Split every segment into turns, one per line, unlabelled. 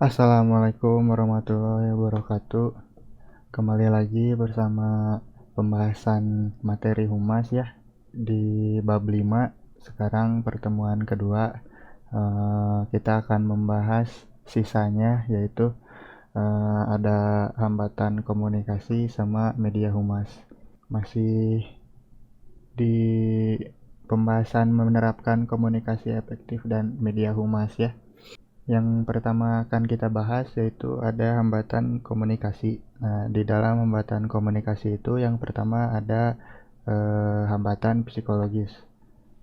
Assalamualaikum warahmatullahi wabarakatuh. Kembali lagi bersama pembahasan materi humas ya di bab 5. Sekarang pertemuan kedua. Kita akan membahas sisanya, yaitu ada hambatan komunikasi sama media humas. Masih di pembahasan menerapkan komunikasi efektif dan media humas ya. Yang pertama akan kita bahas yaitu ada hambatan komunikasi. Nah, di dalam hambatan komunikasi itu yang pertama ada hambatan psikologis.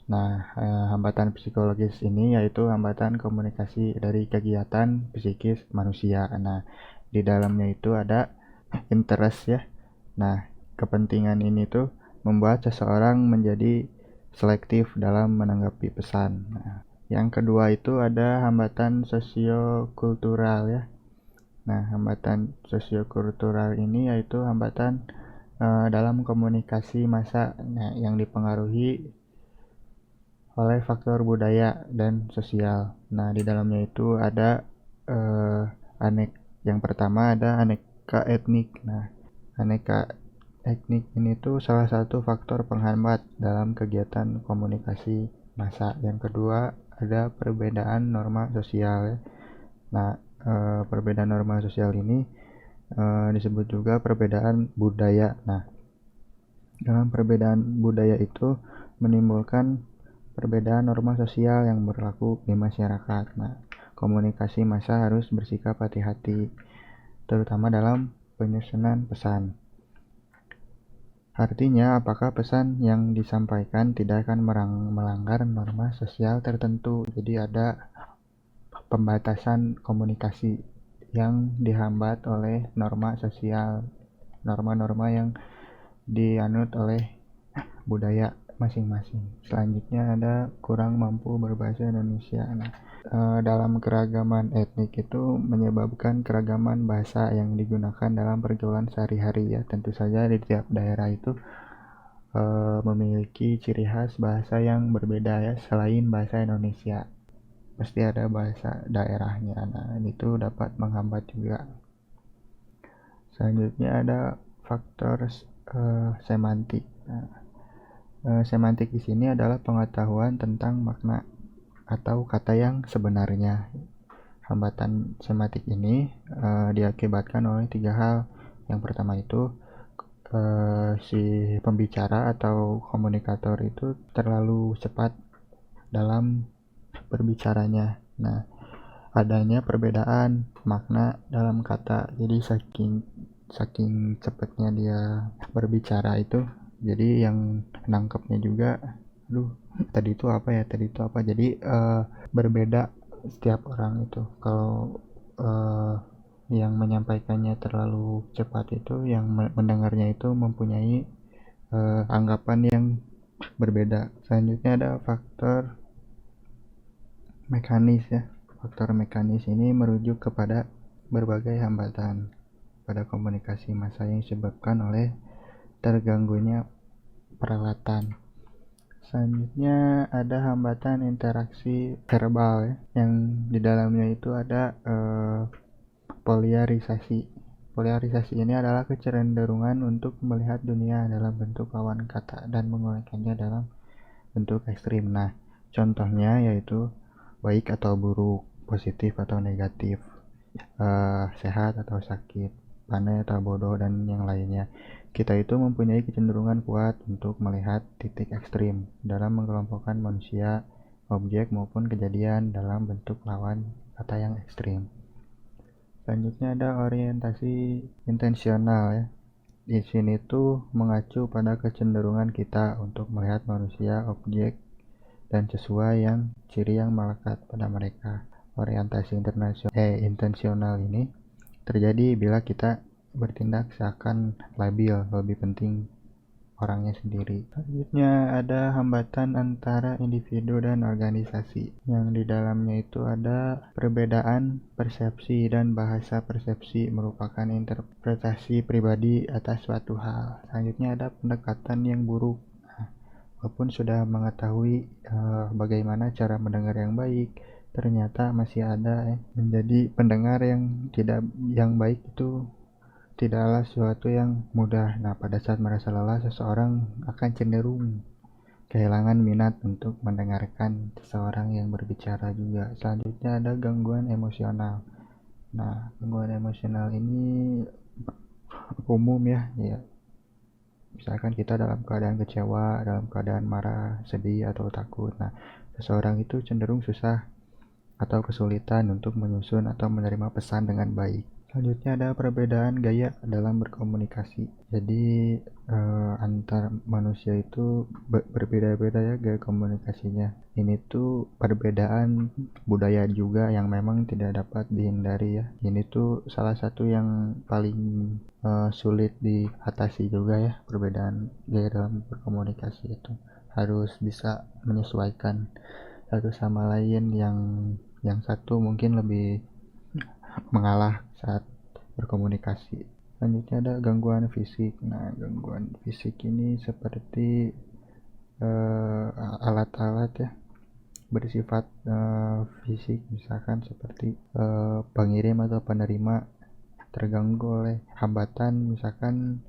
Nah, hambatan psikologis ini yaitu hambatan komunikasi dari kegiatan psikis manusia. Nah, di dalamnya itu ada interest ya. Nah, kepentingan ini tuh membuat seseorang menjadi selektif dalam menanggapi pesan. Nah, yang kedua itu ada hambatan sosiokultural ya. Nah, hambatan sosiokultural ini yaitu hambatan dalam komunikasi massa yang dipengaruhi oleh faktor budaya dan sosial. Nah, di dalamnya itu ada yang pertama ada aneka etnik. Nah, aneka etnik ini tuh salah satu faktor penghambat dalam kegiatan komunikasi massa. Yang kedua ada perbedaan norma sosial ya. Nah, perbedaan norma sosial ini disebut juga perbedaan budaya. Nah, dalam perbedaan budaya itu menimbulkan perbedaan norma sosial yang berlaku di masyarakat. Nah, komunikasi massa harus bersikap hati-hati, terutama dalam penyusunan pesan. Artinya, apakah pesan yang disampaikan tidak akan melanggar norma sosial tertentu. Jadi ada pembatasan komunikasi yang dihambat oleh norma sosial, norma-norma yang dianut oleh budaya masing-masing. Selanjutnya ada kurang mampu berbahasa Indonesia. Nah, dalam keragaman etnik itu menyebabkan keragaman bahasa yang digunakan dalam pergaulan sehari-hari ya. Tentu saja di tiap daerah itu memiliki ciri khas bahasa yang berbeda ya. Selain bahasa Indonesia, pasti ada bahasa daerahnya. Nah, itu dapat menghambat juga. Selanjutnya ada faktor semantik. Nah, semantik di sini adalah pengetahuan tentang makna atau kata yang sebenarnya. Hambatan semantik ini diakibatkan oleh 3 hal. Yang pertama itu si pembicara atau komunikator itu terlalu cepat dalam berbicaranya. Nah, adanya perbedaan makna dalam kata. Jadi saking cepatnya dia berbicara itu, jadi yang nangkepnya juga tadi itu apa. Jadi berbeda setiap orang itu. Kalau yang menyampaikannya terlalu cepat itu, yang mendengarnya itu mempunyai anggapan yang berbeda. Selanjutnya ada faktor mekanis ya. Faktor mekanis ini merujuk kepada berbagai hambatan pada komunikasi massa yang disebabkan oleh terganggunya peralatan. Selanjutnya ada hambatan interaksi verbal ya, yang di dalamnya itu ada polarisasi. Polarisasi ini adalah kecenderungan untuk melihat dunia dalam bentuk lawan kata dan menguraikannya dalam bentuk ekstrim. Nah, contohnya yaitu baik atau buruk, positif atau negatif, sehat atau sakit, pandai atau bodoh, dan yang lainnya. Kita itu mempunyai kecenderungan kuat untuk melihat titik ekstrim dalam mengelompokkan manusia, objek maupun kejadian dalam bentuk lawan kata yang ekstrim. Selanjutnya ada orientasi intensional ya. Di sini tuh mengacu pada kecenderungan kita untuk melihat manusia, objek, dan sesuai yang ciri yang melekat pada mereka. Orientasi intensional ini terjadi bila kita bertindak seakan labil, lebih penting orangnya sendiri. Selanjutnya ada hambatan antara individu dan organisasi, yang di dalamnya itu ada perbedaan persepsi dan bahasa persepsi merupakan interpretasi pribadi atas suatu hal. Selanjutnya ada pendekatan yang buruk. Walaupun sudah mengetahui bagaimana cara mendengar yang baik, ternyata masih ada menjadi pendengar yang baik itu tidaklah sesuatu yang mudah. Nah, pada saat merasa lelah, seseorang akan cenderung kehilangan minat untuk mendengarkan seseorang yang berbicara juga. Selanjutnya ada gangguan emosional. Nah, gangguan emosional ini umum ya. Misalkan kita dalam keadaan kecewa, dalam keadaan marah, sedih, atau takut. Nah, seseorang itu cenderung susah atau kesulitan untuk menyusun atau menerima pesan dengan baik. Selanjutnya ada perbedaan gaya dalam berkomunikasi. Jadi antar manusia itu berbeda-beda ya gaya komunikasinya. Ini tuh perbedaan budaya juga yang memang tidak dapat dihindari ya. Ini tuh salah satu yang paling sulit diatasi juga ya, perbedaan gaya dalam berkomunikasi itu. Harus bisa menyesuaikan satu sama lain, yang satu mungkin lebih mengalah saat berkomunikasi. Selanjutnya ada gangguan fisik. Nah, gangguan fisik ini seperti alat-alat ya bersifat fisik, misalkan seperti pengirim atau penerima terganggu oleh hambatan, misalkan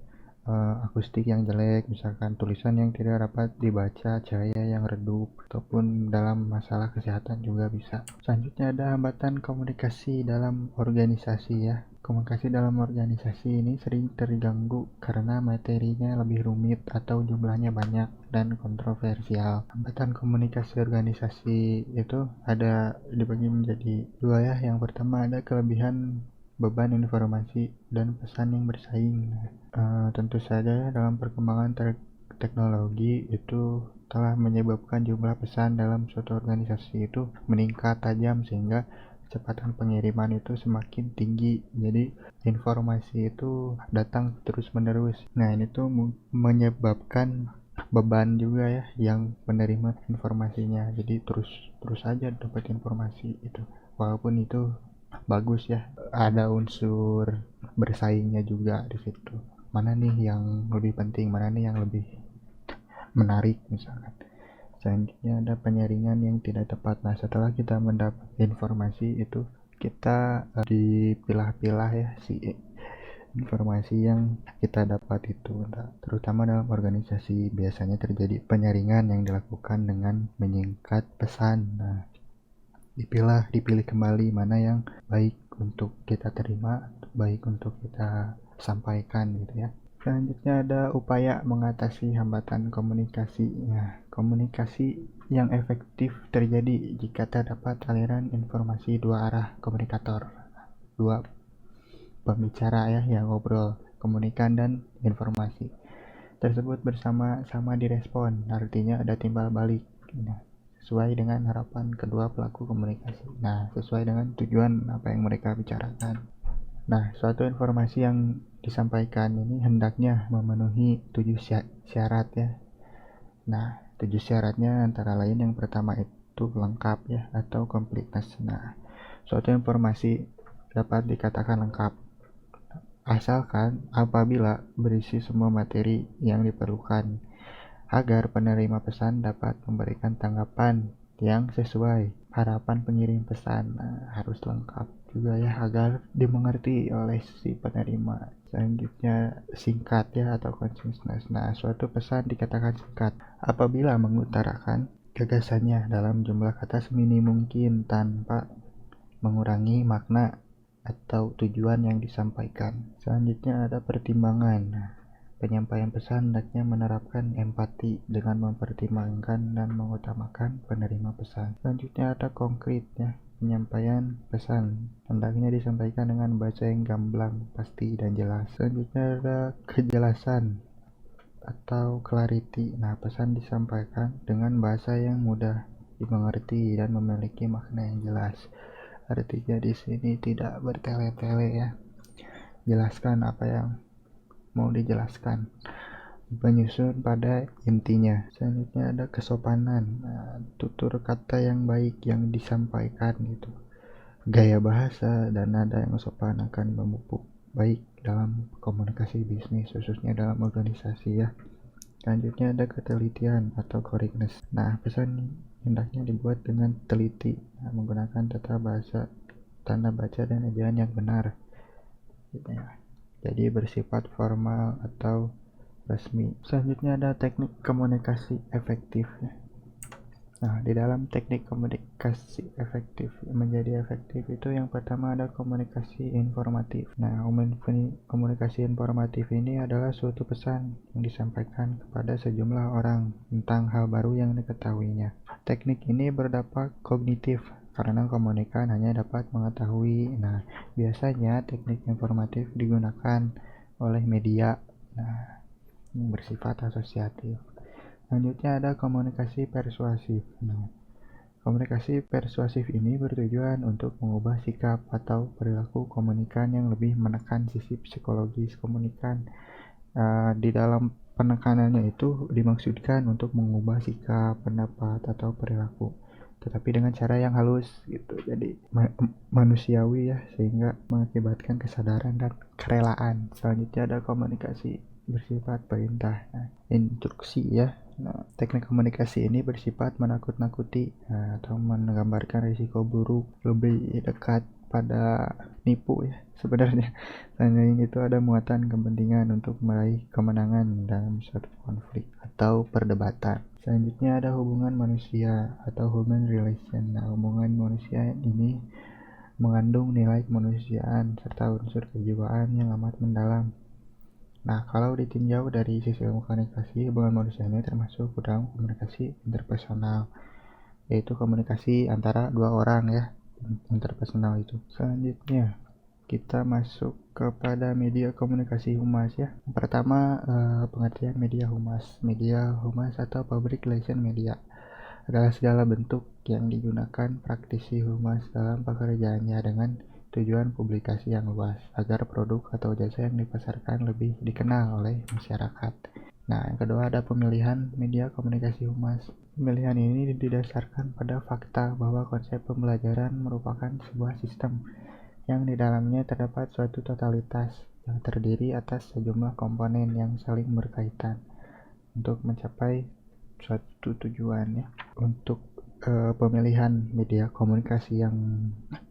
akustik yang jelek, misalkan tulisan yang tidak dapat dibaca, cahaya yang redup, ataupun dalam masalah kesehatan juga bisa. Selanjutnya ada hambatan komunikasi dalam organisasi ya. Komunikasi dalam organisasi ini sering terganggu karena materinya lebih rumit atau jumlahnya banyak dan kontroversial. Hambatan komunikasi organisasi itu ada dibagi menjadi dua ya. Yang pertama ada kelebihan beban informasi dan pesan yang bersaing. Tentu saja dalam perkembangan teknologi itu telah menyebabkan jumlah pesan dalam suatu organisasi itu meningkat tajam sehingga kecepatan pengiriman itu semakin tinggi. Jadi informasi itu datang terus menerus. Nah, ini tuh menyebabkan beban juga ya yang menerima informasinya. Jadi terus aja dapat informasi itu. Walaupun itu bagus ya, ada unsur bersaingnya juga di situ. Mana nih yang lebih penting, mana nih yang lebih menarik misalkan. Selanjutnya ada penyaringan yang tidak tepat. Nah, setelah kita mendapat informasi itu, kita dipilah-pilah ya si informasi yang kita dapat itu. Nah, terutama dalam organisasi biasanya terjadi penyaringan yang dilakukan dengan menyingkat pesan. Nah, dipilih kembali mana yang baik untuk kita terima, baik untuk kita sampaikan gitu ya. Selanjutnya ada upaya mengatasi hambatan komunikasi. Nah, komunikasi yang efektif terjadi jika terdapat aliran informasi dua arah komunikator, dua pembicara ya yang ngobrol, komunikan dan informasi tersebut bersama-sama direspon, artinya ada timbal balik. Nah, sesuai dengan harapan kedua pelaku komunikasi. Nah, sesuai dengan tujuan apa yang mereka bicarakan. Nah, suatu informasi yang disampaikan ini hendaknya memenuhi 7 syarat ya. Nah, 7 syaratnya antara lain yang pertama itu lengkap ya atau completeness. Nah, suatu informasi dapat dikatakan lengkap asalkan apabila berisi semua materi yang diperlukan agar penerima pesan dapat memberikan tanggapan yang sesuai harapan pengirim pesan. Nah, harus lengkap juga ya agar dimengerti oleh si penerima. Selanjutnya singkat ya atau concise. Nah, suatu pesan dikatakan singkat apabila mengutarakan gagasannya dalam jumlah kata seminim mungkin tanpa mengurangi makna atau tujuan yang disampaikan. Selanjutnya ada pertimbangan. Nah, penyampaian pesan hendaknya menerapkan empati dengan mempertimbangkan dan mengutamakan penerima pesan. Selanjutnya ada konkret ya. Penyampaian pesan hendaknya disampaikan dengan bahasa yang gamblang, pasti dan jelas. Selanjutnya ada kejelasan atau clarity. Nah, pesan disampaikan dengan bahasa yang mudah dimengerti dan memiliki makna yang jelas. Artinya di sini tidak bertele-tele ya. Jelaskan apa yang mau dijelaskan, menyusun pada intinya. Selanjutnya ada kesopanan. Nah, tutur kata yang baik yang disampaikan gitu, gaya bahasa dan nada yang sopan akan memupuk baik dalam komunikasi bisnis, khususnya dalam organisasi ya. Selanjutnya ada ketelitian atau correctness. Nah, pesan hendaknya dibuat dengan teliti, menggunakan tanda baca dan ejaan yang benar. Jadi bersifat formal atau resmi. Selanjutnya ada teknik komunikasi efektif. Nah, di dalam teknik komunikasi efektif, menjadi efektif itu yang pertama ada komunikasi informatif. Nah, komunikasi informatif ini adalah suatu pesan yang disampaikan kepada sejumlah orang tentang hal baru yang diketahuinya. Teknik ini berdampak kognitif karena komunikan hanya dapat mengetahui. Nah, biasanya teknik informatif digunakan oleh media yang bersifat asosiatif. Selanjutnya ada komunikasi persuasif. Nah, komunikasi persuasif ini bertujuan untuk mengubah sikap atau perilaku komunikan yang lebih menekan sisi psikologis komunikan. Di dalam penekanannya itu dimaksudkan untuk mengubah sikap, pendapat, atau perilaku, tetapi dengan cara yang halus gitu. Jadi manusiawi ya, sehingga mengakibatkan kesadaran dan kerelaan. Selanjutnya ada komunikasi bersifat perintah, instruksi ya. Nah, teknik komunikasi ini bersifat menakut-nakuti atau menggambarkan risiko buruk, lebih dekat pada nipu ya sebenarnya. Selain itu ada muatan kepentingan untuk meraih kemenangan dalam suatu konflik atau perdebatan. Selanjutnya ada hubungan manusia atau human relation. Nah, hubungan manusia ini mengandung nilai kemanusiaan serta unsur kejiwaan yang amat mendalam. Nah, kalau ditinjau dari sisi komunikasi, hubungan manusia ini termasuk dalam komunikasi interpersonal, yaitu komunikasi antara dua orang ya, interpersonal itu. Selanjutnya kita masuk kepada media komunikasi humas ya. Pertama, pengertian media humas. Media humas atau public relation media adalah segala bentuk yang digunakan praktisi humas dalam pekerjaannya dengan tujuan publikasi yang luas agar produk atau jasa yang dipasarkan lebih dikenal oleh masyarakat. Nah, yang kedua ada pemilihan media komunikasi humas. Pemilihan ini didasarkan pada fakta bahwa konsep pembelajaran merupakan sebuah sistem yang di dalamnya terdapat suatu totalitas yang terdiri atas sejumlah komponen yang saling berkaitan untuk mencapai suatu tujuan ya. Untuk pemilihan media komunikasi yang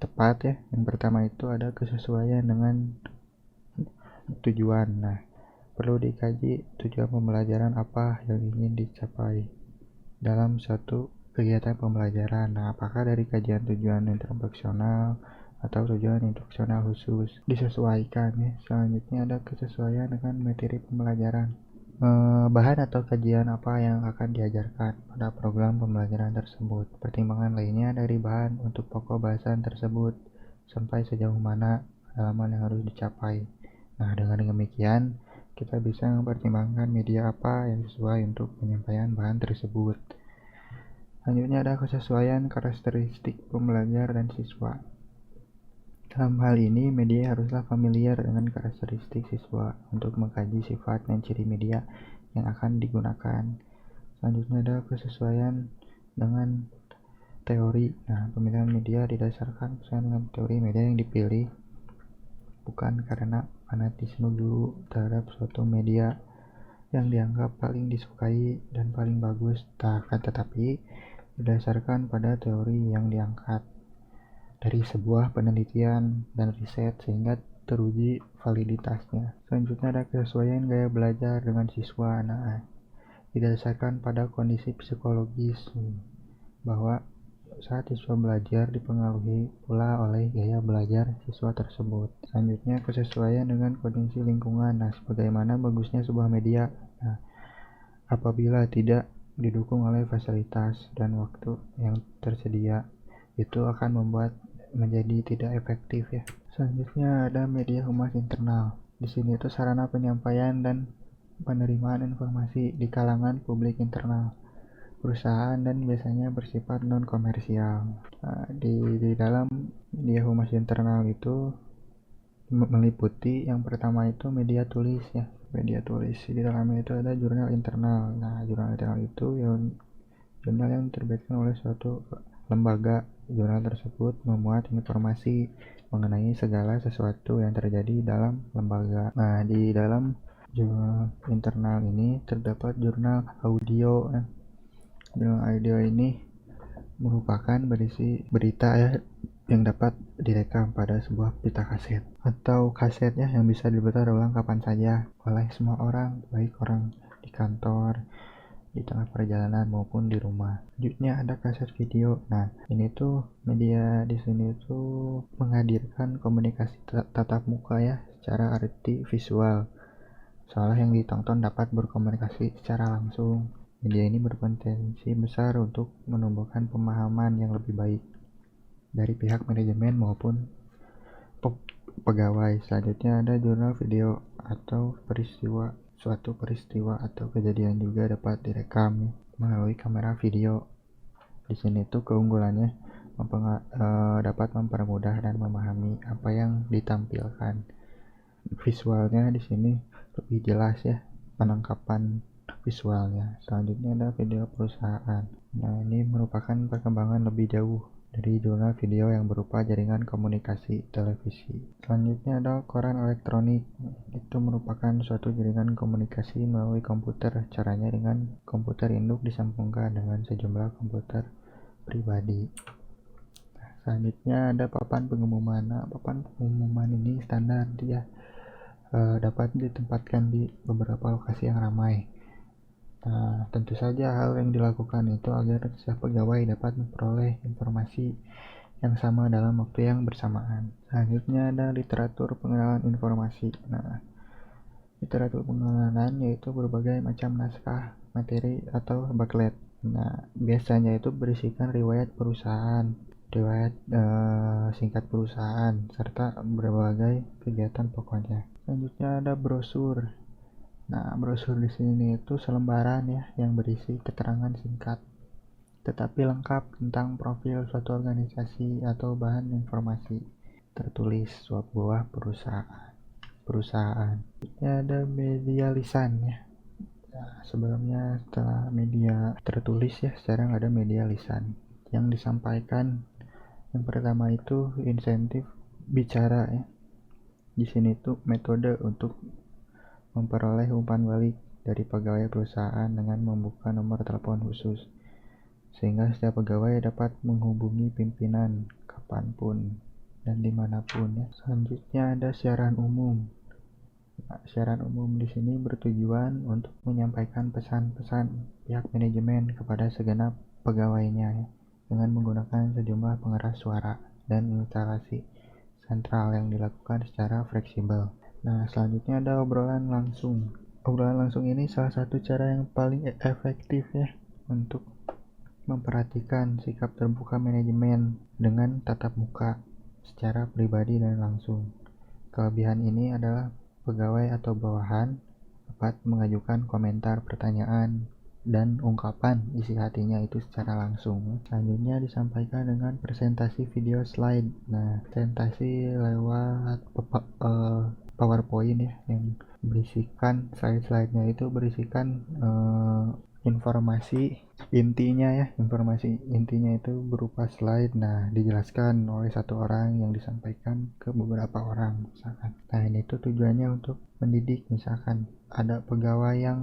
tepat ya, yang pertama itu ada kesesuaian dengan tujuan. Nah, perlu dikaji tujuan pembelajaran apa yang ingin dicapai dalam suatu kegiatan pembelajaran. Nah, apakah dari kajian tujuan instruksional atau tujuan instruksional khusus disesuaikan ya. Selanjutnya ada kesesuaian dengan materi pembelajaran. Bahan atau kajian apa yang akan diajarkan pada program pembelajaran tersebut. Pertimbangan lainnya dari bahan untuk pokok bahasan tersebut sampai sejauh mana halaman yang harus dicapai. Nah, dengan demikian kita bisa mempertimbangkan media apa yang sesuai untuk penyampaian bahan tersebut. Selanjutnya ada kesesuaian karakteristik pembelajar dan siswa. Dalam hal ini, media haruslah familiar dengan karakteristik siswa untuk mengkaji sifat dan ciri media yang akan digunakan. Selanjutnya ada kesesuaian dengan teori. Nah, pemilihan media didasarkan dengan teori media yang dipilih, bukan karena fanatisme dulu terhadap suatu media yang dianggap paling disukai dan paling bagus, tetapi berdasarkan pada teori yang diangkat dari sebuah penelitian dan riset sehingga teruji validitasnya. Selanjutnya ada kesesuaian gaya belajar dengan siswa. Nah, didasarkan pada kondisi psikologis bahwa saat siswa belajar dipengaruhi pula oleh gaya belajar siswa tersebut. Selanjutnya kesesuaian dengan kondisi lingkungan. Nah, sebagaimana bagusnya sebuah media. Nah, apabila tidak didukung oleh fasilitas dan waktu yang tersedia, itu akan membuat menjadi tidak efektif ya. Selanjutnya ada media humas internal. Di sini itu sarana penyampaian dan penerimaan informasi di kalangan publik internal perusahaan dan biasanya bersifat non komersial. Di dalam media humas internal itu meliputi yang pertama itu media tulis ya. Media tulis di dalamnya itu ada jurnal internal. Nah, jurnal internal itu jurnal yang diterbitkan oleh suatu lembaga. Jurnal tersebut memuat informasi mengenai segala sesuatu yang terjadi dalam lembaga. Nah, di dalam jurnal internal ini terdapat jurnal audio. Jurnal audio ini merupakan berisi berita ya yang dapat direkam pada sebuah pita kaset atau kasetnya yang bisa diputar ulang kapan saja oleh semua orang, baik orang di kantor, di tengah perjalanan maupun di rumah. Selanjutnya ada kaset video. Nah, ini tuh media di sini tuh menghadirkan komunikasi tatap muka ya secara arti visual. Seolah yang ditonton dapat berkomunikasi secara langsung. Media ini berpotensi besar untuk menumbuhkan pemahaman yang lebih baik dari pihak manajemen maupun pegawai. Selanjutnya ada jurnal video atau suatu peristiwa atau kejadian juga dapat direkam melalui kamera video. Di sini tuh keunggulannya dapat mempermudah dan memahami apa yang ditampilkan. Visualnya di sini lebih jelas ya, penangkapan visualnya. Selanjutnya ada video perusahaan. Nah, ini merupakan perkembangan lebih jauh dari jurnal video yang berupa jaringan komunikasi televisi. Selanjutnya ada koran elektronik. Itu merupakan suatu jaringan komunikasi melalui komputer. Caranya dengan komputer induk disambungkan dengan sejumlah komputer pribadi. Selanjutnya ada papan pengumuman. Nah, papan pengumuman ini standar dia dapat ditempatkan di beberapa lokasi yang ramai. Nah, tentu saja hal yang dilakukan itu agar setiap pegawai dapat memperoleh informasi yang sama dalam waktu yang bersamaan. Selanjutnya ada literatur pengenalan informasi. Nah, literatur pengenalan yaitu berbagai macam naskah, materi atau booklet. Nah, biasanya itu berisikan riwayat perusahaan, riwayat singkat perusahaan, serta berbagai kegiatan pokoknya. Selanjutnya ada brosur. Nah, brosur di sini itu selembaran ya yang berisi keterangan singkat tetapi lengkap tentang profil suatu organisasi atau bahan informasi tertulis sebuah perusahaan. Ini ada media lisan ya. Nah, sebelumnya setelah media tertulis ya, sekarang ada media lisan yang disampaikan. Yang pertama itu insentif bicara ya. Di sini tuh metode untuk memperoleh umpan balik dari pegawai perusahaan dengan membuka nomor telepon khusus, sehingga setiap pegawai dapat menghubungi pimpinan kapanpun dan dimanapun ya. Selanjutnya ada siaran umum. Nah, siaran umum di sini bertujuan untuk menyampaikan pesan-pesan pihak manajemen kepada segenap pegawainya ya, dengan menggunakan sejumlah pengeras suara dan instalasi sentral yang dilakukan secara fleksibel. Nah, selanjutnya ada obrolan langsung. Obrolan langsung ini salah satu cara yang paling efektif ya untuk memperhatikan sikap terbuka manajemen dengan tatap muka secara pribadi dan langsung. Kelebihan ini adalah pegawai atau bawahan dapat mengajukan komentar, pertanyaan, dan ungkapan isi hatinya itu secara langsung. Selanjutnya disampaikan dengan presentasi video slide. Nah, presentasi lewat PowerPoint ya, yang berisikan slide-slide-nya itu berisikan informasi intinya ya. Informasi intinya itu berupa slide. Nah, dijelaskan oleh satu orang yang disampaikan ke beberapa orang misalkan. Nah, ini tuh tujuannya untuk mendidik. Misalkan ada pegawai yang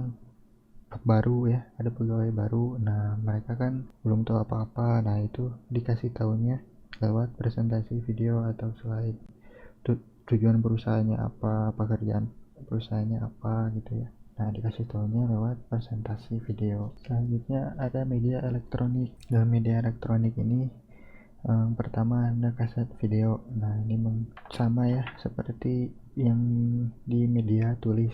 baru ya, ada pegawai baru. Nah, mereka kan belum tahu apa-apa. Nah, itu dikasih tahunya lewat presentasi video atau slide. Tujuan perusahaannya apa, pekerjaan perusahaannya apa gitu ya. Nah, dikasih tahunya lewat presentasi video. Selanjutnya ada media elektronik. Dalam media elektronik ini pertama ada kaset video. Nah, ini sama ya seperti yang di media tulis.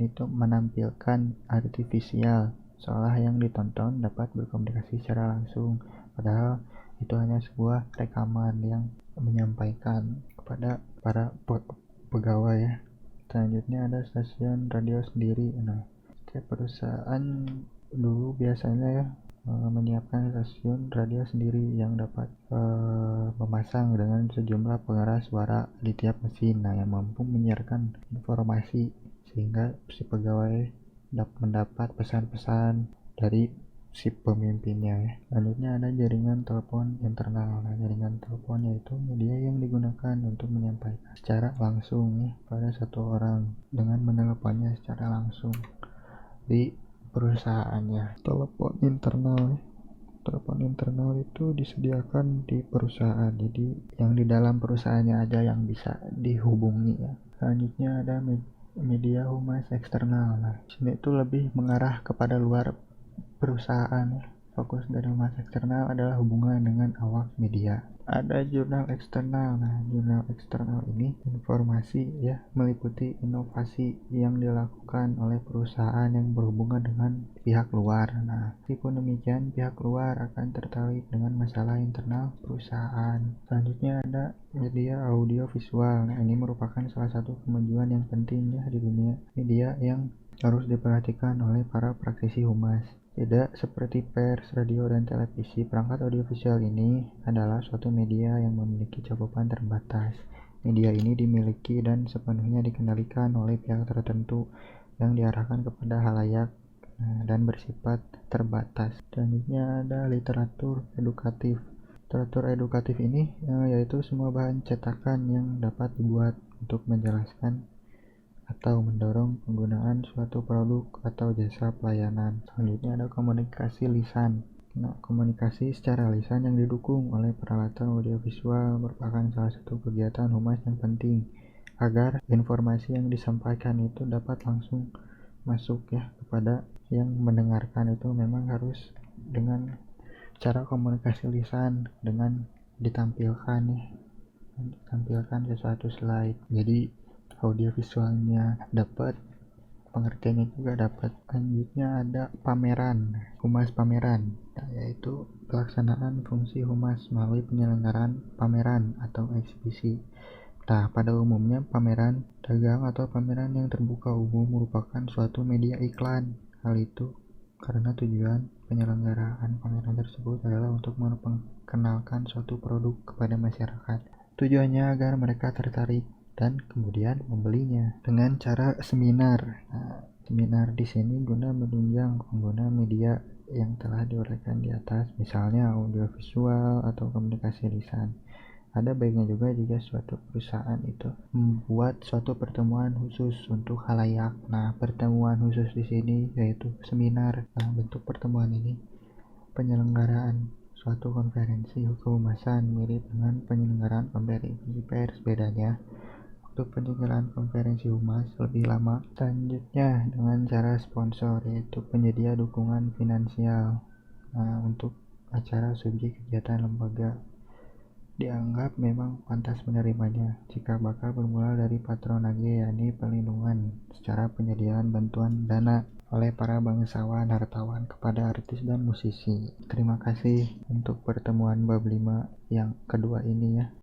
Ini tuh menampilkan artifisial, seolah yang ditonton dapat berkomunikasi secara langsung, padahal itu hanya sebuah rekaman yang menyampaikan kepada para pegawai ya. Selanjutnya ada stasiun radio sendiri. Nah, setiap perusahaan dulu biasanya ya menyiapkan stasiun radio sendiri yang dapat memasang dengan sejumlah pengeras suara di tiap mesin, nah yang mampu menyiarkan informasi sehingga si pegawai mendapat pesan-pesan dari si pemimpinnya ya. Selanjutnya ada jaringan telepon internal. Nah, jaringan telepon yaitu media yang digunakan untuk menyampaikan secara langsung ya pada satu orang dengan meneleponnya secara langsung di perusahaannya. Telepon internal ya. Telepon internal itu disediakan di perusahaan, jadi yang di dalam perusahaannya aja yang bisa dihubungi ya. Selanjutnya ada media humas eksternal. Nah, sini itu lebih mengarah kepada luar perusahaan ya. Fokus dari humas eksternal adalah hubungan dengan awak media. Ada jurnal eksternal. Nah, jurnal eksternal ini informasi ya, meliputi inovasi yang dilakukan oleh perusahaan yang berhubungan dengan pihak luar. Nah, meskipun demikian, pihak luar akan tertarik dengan masalah internal perusahaan. Selanjutnya ada media audio visual. Nah, ini merupakan salah satu kemajuan yang penting ya di dunia media yang harus diperhatikan oleh para praktisi humas. Tidak seperti pers, radio, dan televisi, perangkat audiovisual ini adalah suatu media yang memiliki cakupan terbatas. Media ini dimiliki dan sepenuhnya dikendalikan oleh pihak tertentu yang diarahkan kepada halayak dan bersifat terbatas. Selanjutnya ada literatur edukatif. Literatur edukatif ini yaitu semua bahan cetakan yang dapat dibuat untuk menjelaskan atau mendorong penggunaan suatu produk atau jasa pelayanan. Selanjutnya ada komunikasi lisan. Nah, komunikasi secara lisan yang didukung oleh peralatan audiovisual merupakan salah satu kegiatan humas yang penting agar informasi yang disampaikan itu dapat langsung masuk ya kepada yang mendengarkan. Itu memang harus dengan cara komunikasi lisan dengan ditampilkan ya, ditampilkan sesuatu slide. Jadi audiovisualnya dapat, pengertiannya juga dapat. Selanjutnya ada pameran, humas pameran, yaitu pelaksanaan fungsi humas melalui penyelenggaraan pameran atau eksibisi. Nah, pada umumnya pameran dagang atau pameran yang terbuka umum merupakan suatu media iklan. Hal itu karena tujuan penyelenggaraan pameran tersebut adalah untuk memperkenalkan suatu produk kepada masyarakat. Tujuannya agar mereka tertarik dan kemudian membelinya dengan cara seminar. Nah, seminar di sini guna menunjang pengguna media yang telah diuraikan di atas, misalnya audiovisual atau komunikasi lisan. Ada baiknya juga jika suatu perusahaan itu membuat suatu pertemuan khusus untuk khalayak. Nah, pertemuan khusus di sini yaitu seminar. Nah, bentuk pertemuan ini penyelenggaraan suatu konferensi kehumasan mirip dengan penyelenggaraan konferensi pers. Bedanya untuk penyelenggaraan konferensi humas lebih lama. Selanjutnya dengan cara sponsor, yaitu penyedia dukungan finansial. Nah, untuk acara subjek kegiatan lembaga dianggap memang pantas menerimanya jika bakal bermula dari patronage, yakni pelindungan secara penyediaan bantuan dana oleh para bangsawan hartawan kepada artis dan musisi. Terima kasih untuk pertemuan bab 5 yang kedua ini ya.